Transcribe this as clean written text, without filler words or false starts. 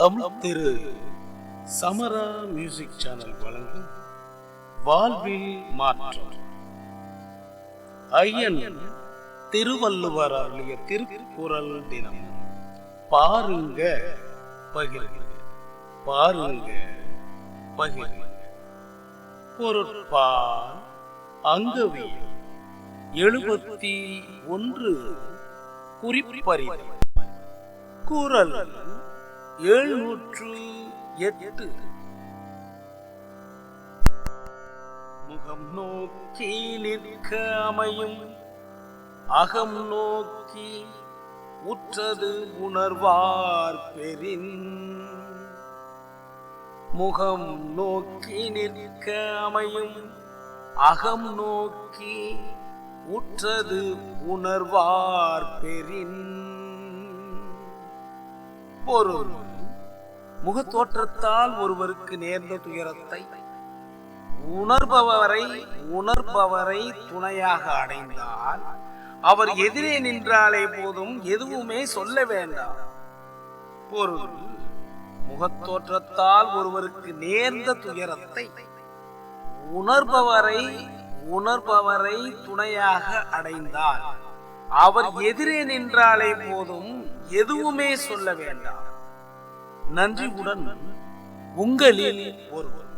தமிழ் திரு சமரா music channel வழங்கும் வாழ்வில் மாற்றம். ஐயன் திருவள்ளுவர் அருளிய திருக்குறள் தினம். பாருங்க பகிர்க, பாருங்க பகிர்க. பொருட்பால் அங்கவியல் 71 குறிப்பறிதல். குறள் 708. முகம் நோக்கி நிற்க அமையும், அகம் நோக்கி உற்றது உணர்வார் பெறின். முகம் நோக்கி நிற்க அமையும், அகம் நோக்கி உற்றது உணர்வார் பெறின். பொருள்: முகத்தோற்றத்தால் ஒருவருக்கு நேர்ந்த துயரத்தை உணர்பவரை துணையாக அடைந்தால் அவர் எதிரே நின்றாலே போதும், எதுவுமே சொல்ல வேண்டாம். பொருள்: முகத்தோற்றத்தால் ஒருவருக்கு நேர்ந்த துயரத்தை உணர்பவரை துணையாக அடைந்தால் அவர் எதிரே நின்றாலே போதும், எதுவுமே சொல்ல வேண்டாம். நன்றியுடன் உங்களில் ஒருவர்.